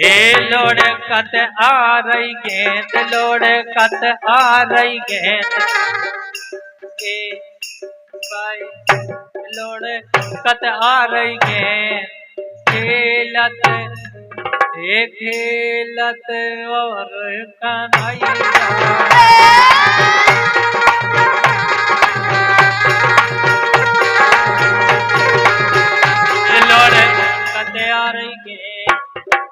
ए लोड़कत आ रही गेंद, लोड़कत आ रही गेंद, ए भाई लोड़कत आ रही गेंद, खेलत खेलत और कन्हैया लोड़कत आ रही गेंद,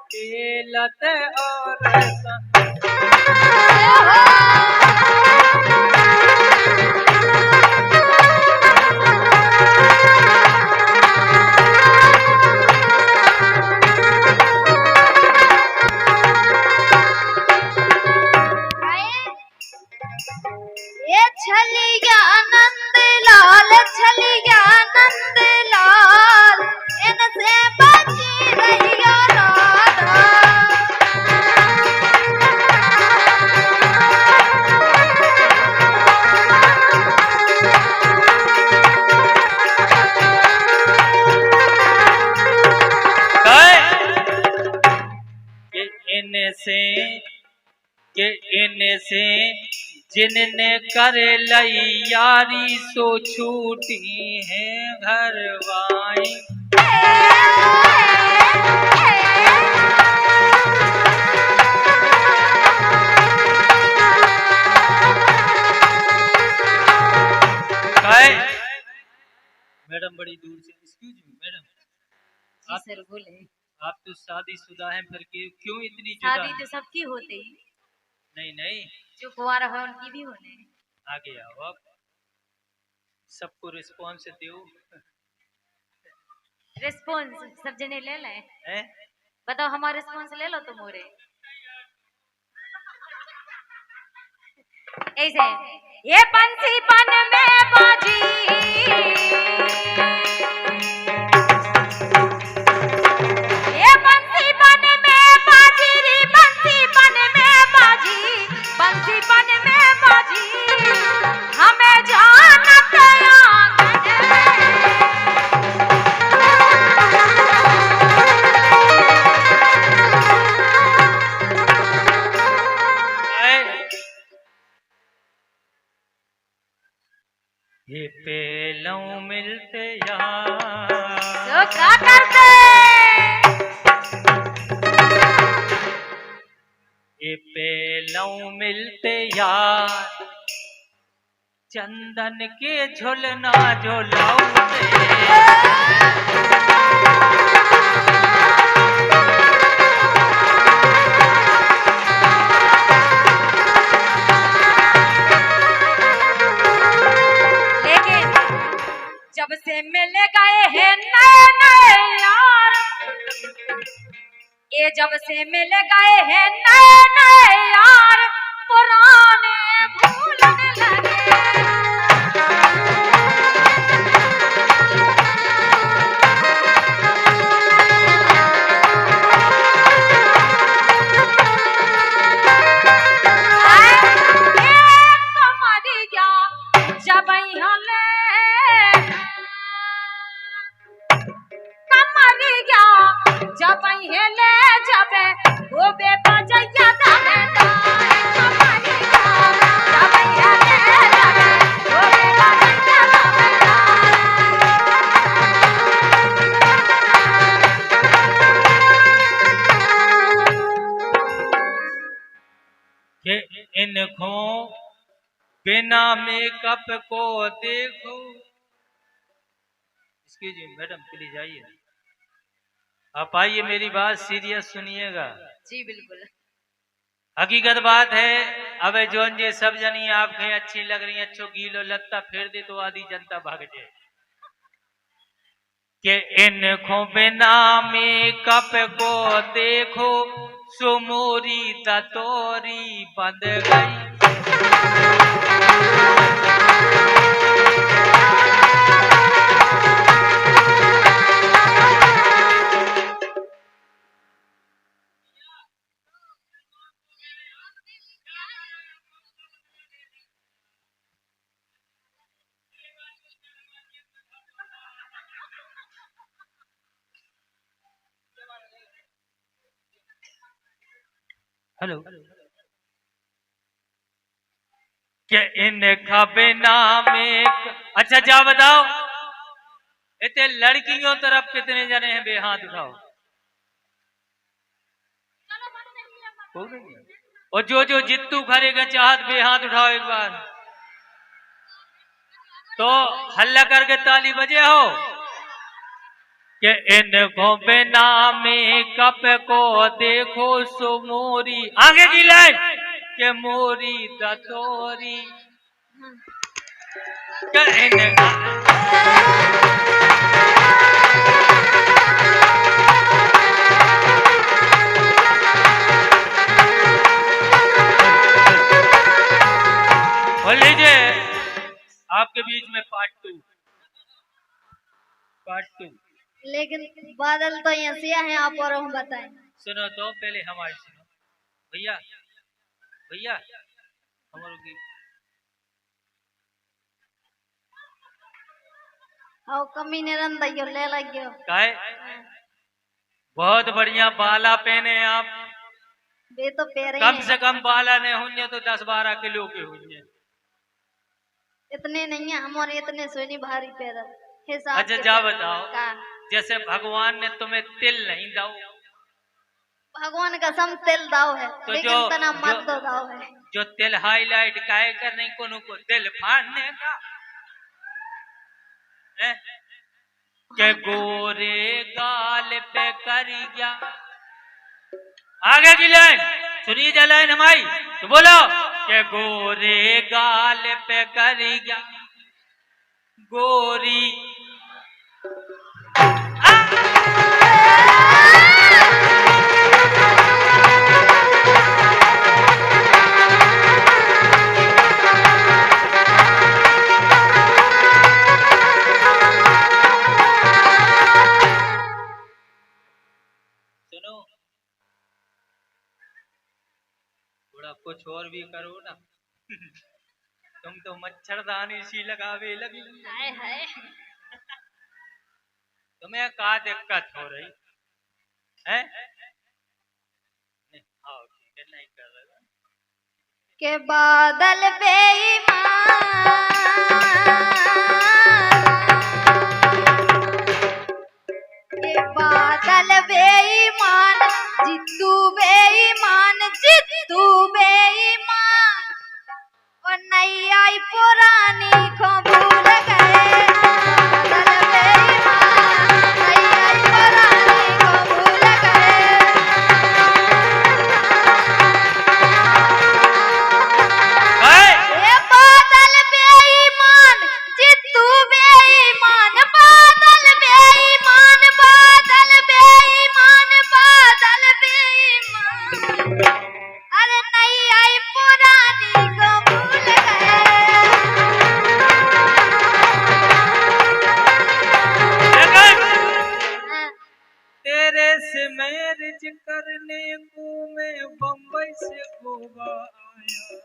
खेलत और ये छलिया नंद लाल, छलिया नंद लाल, इनसे बची रहिया राधा। इनसे जिनने कर लई यारी सो छूटी है घरवाई। मैडम बड़ी दूर से, एक्सक्यूज मी मैडम, जी सर बोले। आप तो शादीशुदा हैं, फिर क्यों इतनी शादी तो सबकी होते ही। नहीं नहीं, जो कुंवारा है उनकी भी होने। आगे आओ आप, सबको रिस्पॉन्स दो। रिस्पॉन्स सब जने ले लें। हैं? बताओ हमारा रिस्पॉन्स ले लो तुम मोरे। ऐसे ये बंसी बन में बाजी, ये बंसी बन में बाजी रे, बंसी बन में बाजी, बंसी बन में बाजी, हमें जानत ये पेलों मिलते यार, तो क्या करते? ये पेलों मिलते यार, चंदन के झुलना झुलाऊंगे। जब से मिल गए हैं नए नए यार, ये जब से मिल गए हैं नए नए यार, पुराने भूलने लगे। जब यहाँ जब ये ले जबे वो बेपजैया दाने दाए, जब ये ले जबे वो बेपजैया दाने कि इनको बिना मेकअप को देखो। एक्सक्यूज मी मैडम, प्लीज आइए, आप आइए, मेरी बात सीरियस सुनिएगा। जी बिल्कुल। हकीकत बात है, अब जोन जे सब जनी आपके अच्छी लग रही, अच्छो गीलो लत्ता फेर दे तो आधी जनता भाग जाए। कि इनको बिना मेकअप को देखो, सुमोरी ततोरी बंद गई। हेलो के इनका बिना में अच्छा जा बताओ इतने लड़कियों तरफ कितने जने हैं बे हाथ उठाओ और जो जित्तू खरेगा चाहत बे हाथ उठाओ एक बार तो हल्ला करके ताली बजे हो कि इनको बिना मेकअप को देखो सो मोरी आगे की लाइन के मोरी दतोरी बोल लीजिए आपके बीच में पार्ट टू लेकिन बादल तो यहाँ से हैं आप और हम बताएं सुनो तो पहले हमारी सुनो भैया भैया हमारों की आओ कमी ने रन दियो ले लगियो काहे बहुत बढ़िया बाला पहने आप वे तो पैर कम से कम बाला ने होंगे तो 10-12 किलो के होंगे इतने नहीं है हमारे इतने सोनी भारी पैर हिसाब अच्छा जा बताओ जैसे भगवान ने तुम्हें तिल नहीं दाओ भगवान का सम तिल दाओ है तो लेकिन तना मत दो दाओ है जो तिल हाईलाइट काहे करने को दिल फाड़ने का है? के गोरे गाल पे करी गया आगे की लाइन सुनिए जा लाइन हमारी तो बोलो के गोरे गाल पे करी गया गोरी सुनो थोड़ा कुछ और भी करो ना तुम तो मच्छरदानी सी लगावे लगी हाय हाय तुम्हें क्या दिक्कत हो रही है आओ ठीक है नहीं कर रहा के बादल बेईमान के बादल बेईमान जित्तू बेईमान और नई आई पुरानी को भूल गए बादल बेईमान नई आई पुरानी को भूल गए ये बादल बेईमान जित्तू बेईमान बादल बेईमान अरे नहीं आई पुरानी को भूल गए तेरे से मैरिज करने को मैं बम्बई से गोवा आया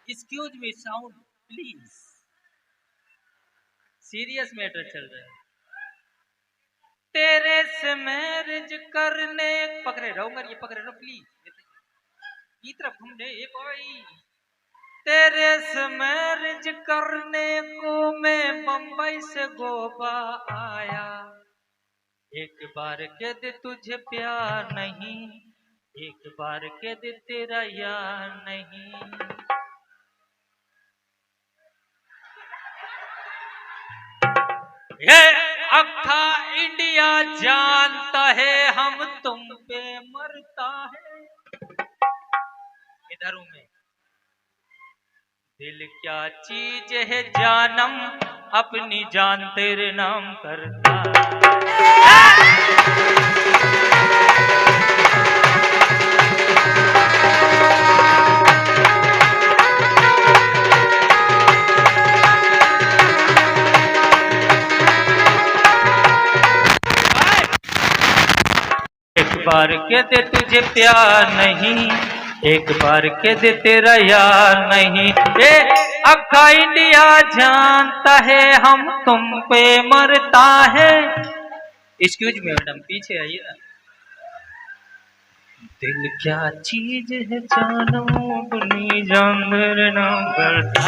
excuse me sound please serious matter चल रहा है तेरे से मैरिज करने पकड़े रहो ये पकड़े रहो प्लीज ये तरफ घूमने एक और तेरे से मैरिज करने को मैं बम्बई से गोवा आया एक बार के दे तुझे प्यार नहीं एक बार के दे तेरा यार नहीं ये अक्खा इंडिया जानता है हम तुम पे मरता है इधर हूं मैं दिल क्या चीज है जानम अपनी जान तेरे नाम करता एक बार के दे तुझे प्यार नहीं एक बार के दे तेरा यार नहीं ये अक्खा इंडिया जानता है हम तुम पे मरता है एक्सक्यूज मी मैडम पीछे आइए दिल क्या चीज है जानो अपनी जानवर ना करता।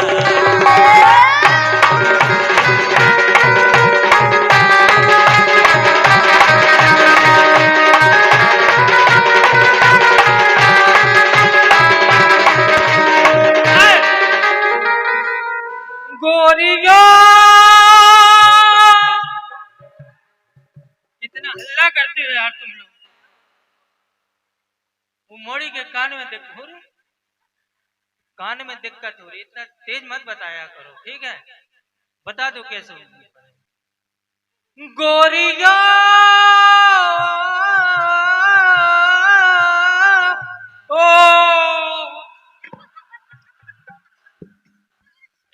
गोरिया इतना हल्ला करते हो यार तुम लोग। वो मोड़ी के कान में हो रही, कान में दिक्कत हो रही, इतना तेज मत बताया करो, ठीक है? बता दो कैसे होगी। गोरिया ओ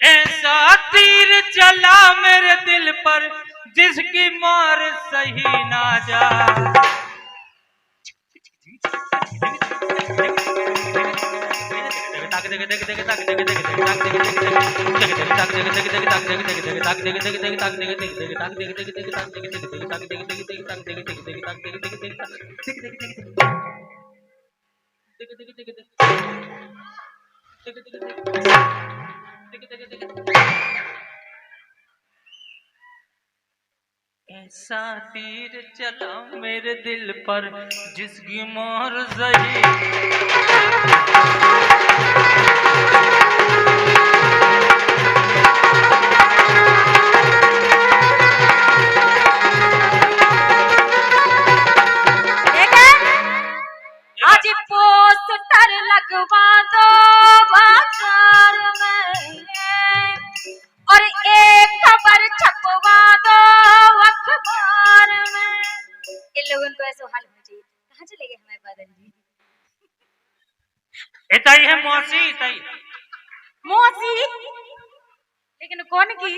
ऐसा तीर चला मेरे दिल पर जिसकी मार सही ना जा। ऐसा तीर चला मेरे दिल पर जिसकी मार सही। आज पोस्टर लगवा दो बाजार में और एक खबर छपवा दो अखबार में। इन लोगों को ऐसा हाल होना चाहिए। कहाँ चले गए हमारे बादल जी? इताई है मौसी, इताई मौसी, लेकिन कौन की?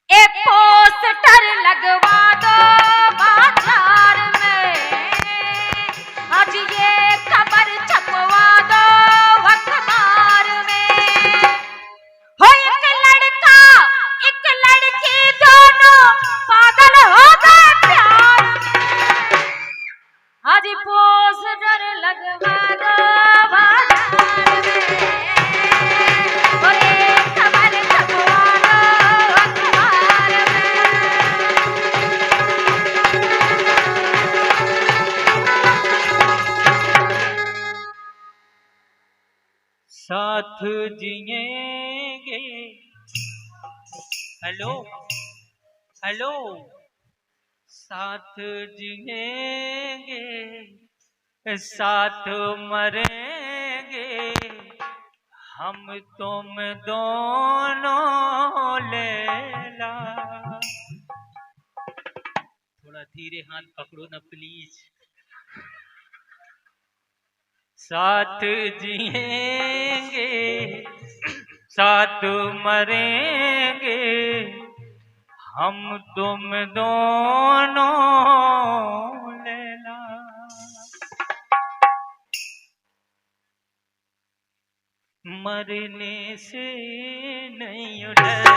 एक पोस्टर लगवा दो बाजार में, आज ये खबर छपवा दो अखबार में। हो एक लड़का एक लड़की दोनों पागल हो गए प्यार में, आज पोस्टर लगवा दो बाजार में और एक खबर छपवा दो अखबार में। साथ जिएंगे। हेलो हेलो, साथ जिएंगे साथ मरेंगे हम तुम दोनों लैला। थोड़ा धीरे हाथ पकड़ो ना प्लीज। साथ जिएंगे साथ मरेंगे हम तुम दोनों लैला। मरने से नहीं डर।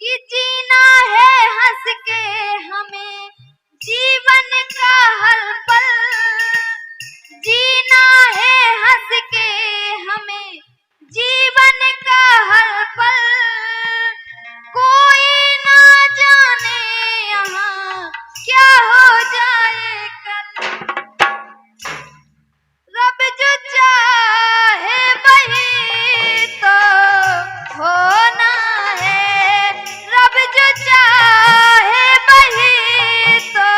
कि जीना है हंस के हमें जीवन का हर पल, जीना है हंस के हमें जीवन का हर पल। कोई ना जाने यहाँ क्या हो जाए कल, रब जो चाहे वही तो होना है, रब जो चाहे वही तो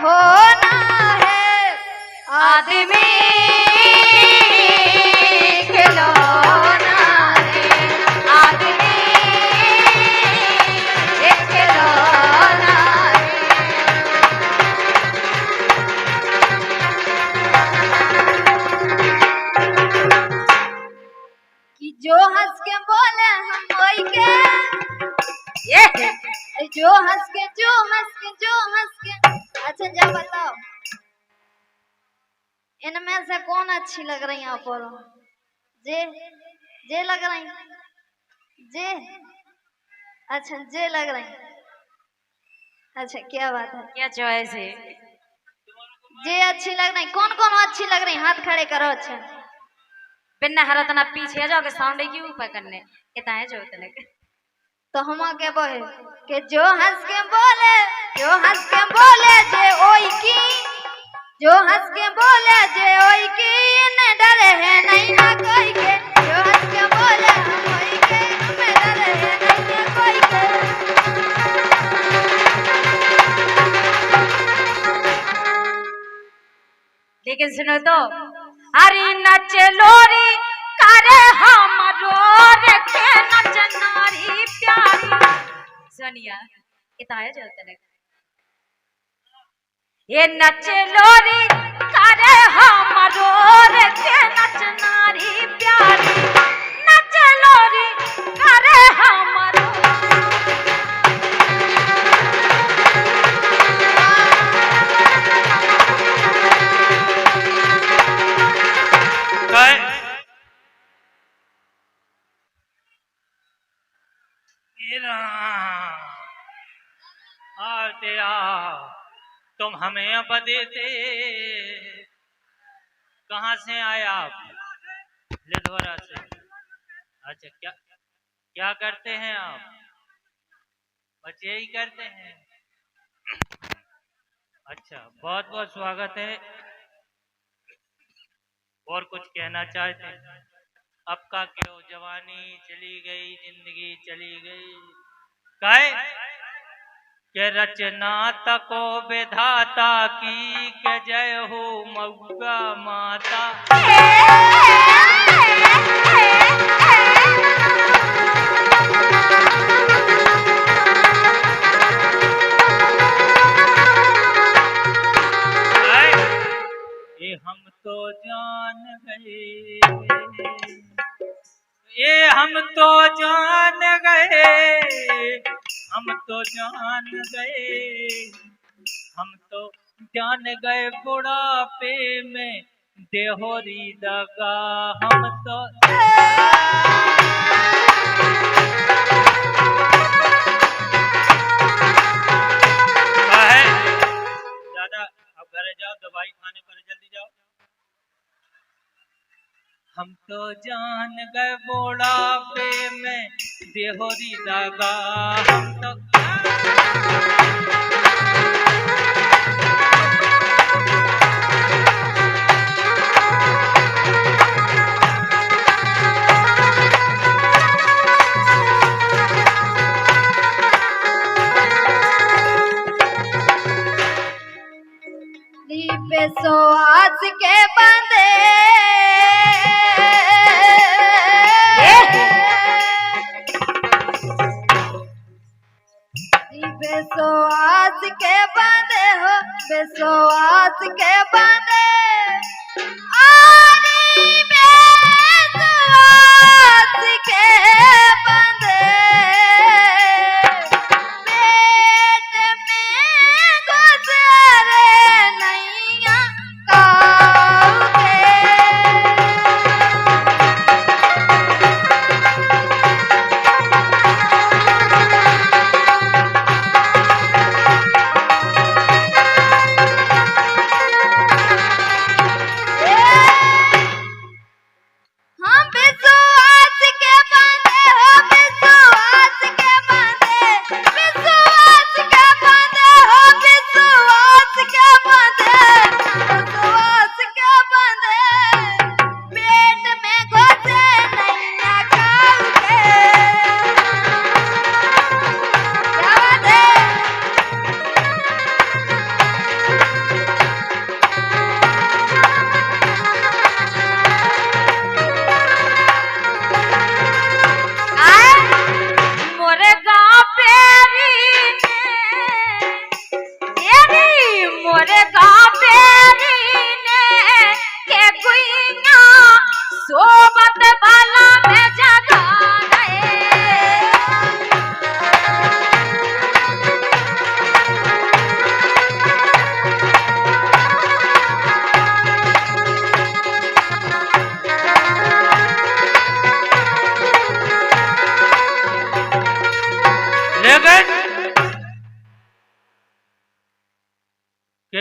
होना है। आदमी खिलौना है, आदमी एक खिलौना है। कि जो हंस के बोले हम वही के, ये जो हंस के जो हंस के जो हंस के। अच्छा जा बताओ, इनमें से कौन अच्छी लग रही है आप? जे जे लग रही, जे अच्छा जे लग रही। अच्छा क्या बात है, क्या चॉइस है? जे अच्छी लग रही। कौन कौन अच्छी लग रही, हाथ खड़े करो। अच्छा बिना हरा तना पीछे जाओगे साउंड क्यों ऊपर करने इतना है जो तने तो हम के बोले कि जो हंस के बोले, जो हंस के बोले जे ओई की, जो हंस के बोले जे ओई की, न डरे है नहीं ना कोई के। जो हंस के बोले हम ओई के, हमें डरे है नहीं ना कोई के। लेकिन सुनो तो, अरे नच लोरी करे हमरो रे के नच नारी प्यारी। सोनिया इतना है जो तने ये नच लोरी करे हमरो रे के नच नारी प्यारी। नच लोरी करे हमरो तुम हमें अब देते, कहाँ से आए आप? लिधोरा से। अच्छा क्या क्या करते हैं आप? बस यही करते हैं। अच्छा बहुत बहुत स्वागत है। और कुछ कहना चाहते हैं? अब का क्यों, जवानी चली गई, जिंदगी चली गई। काय के रचना तको विधाता की, के जय हो मऊगा माता। ये हम तो जान गए, ये हम तो जान गए, हम तो जान गए, हम तो जान गए बुढ़ापे में देहोरी दगा। हम तो दादा अब घर जाओ, दवाई खाने पर जल्दी जाओ। हम तो जान गए बुढ़ापे में देहोरी दगा। हम तो पे सोआस के बंदे, बेसोआस के बंदे हो, बेसोआस के बंदे, आरी बेसोआस के बंदे, पेट में गुजरे नैया काऊ के। हम विश्वास के बंदे हो,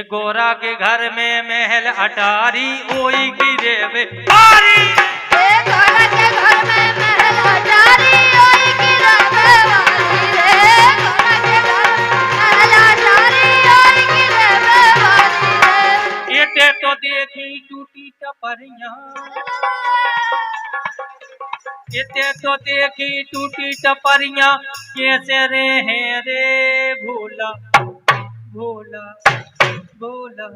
ये गोरा के घर में महल अटारी ओई गिरे वे पारी। गोरा के घर में महल अटारी ओई गिरे वे वाली रे। गोरा के घर महल अटारी ओई गिरे वे वाली रे। ये तो देखी टूटी टपरियां, ये तो देखी टूटी टपरियां, कैसे रहे रे भोला भोला भोला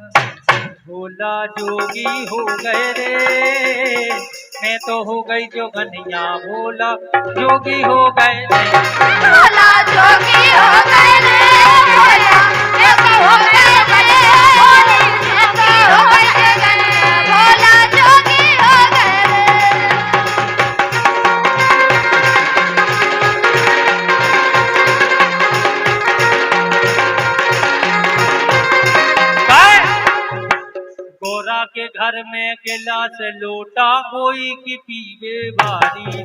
भोला जोगी हो गए रे। मैं तो हो गई जोगनिया भोला जोगी हो गए रे। भोला जोगी हो गए रे भोला जोगी हो गए रे। भोला जोगी हो गए रे। भोला जोगी हो गए गोरा के घर में गिलास लोटा कोई की पीवे बारी रे।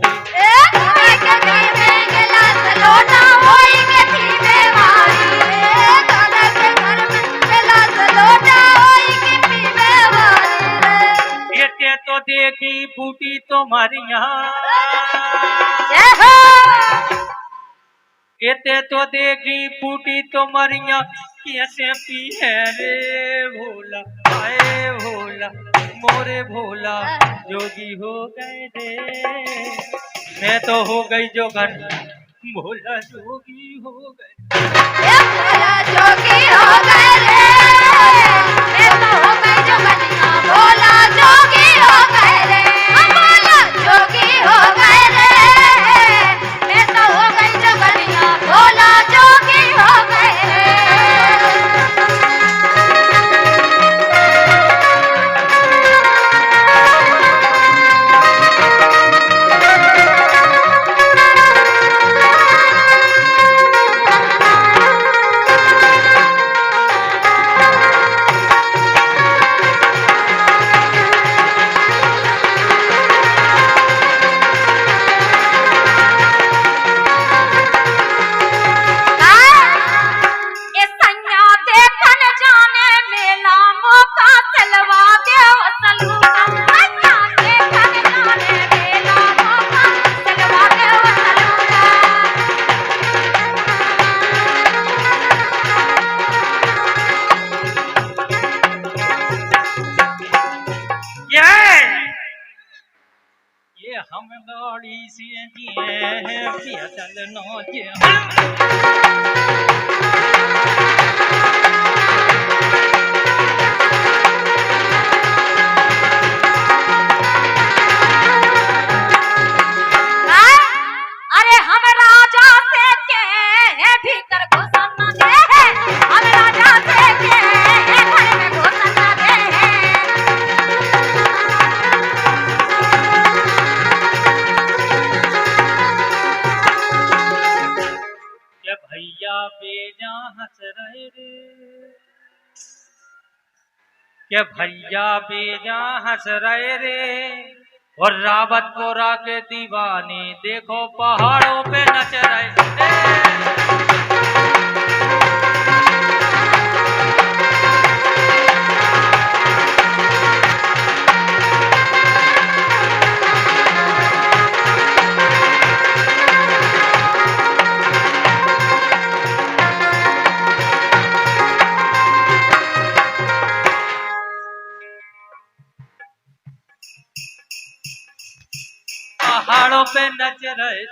गोरा के घर में गिलास लोटा कोई की पीवे बारी रे। गोरा के घर में गिलास लोटा कोई की पीवे बारी रे। ये तो देखी फूटी तुम्हारियां, ये तो देखी फूटी तुम्हारियां, कैसे पी है रे भोला आए भोला मोरे भोला जोगी हो गए रे। मैं तो हो गई जोगन भोला जोगी हो गए। भोला जोगी हो गए रे। मैं तो हो गई जोगनिया भोला जोगी हो गए रे। भोला जोगी हो गए रे। मैं तो हो गई जोगनिया भोला जोगी हो गए रे। ये हम गाड़ी से जिए हैं पियतल नौजे। अरे हम राजा से के भीतर घुसन न दे। हम राजा से के घर में घुसन न दे। क्या भैया बेजा हंस रहे रे, क्या भैया बेजा हंस रहे रे। और रावतपुरा के दीवाने देखो पहाड़ों पे नच रहे। पहाड़ों पे नच रहे।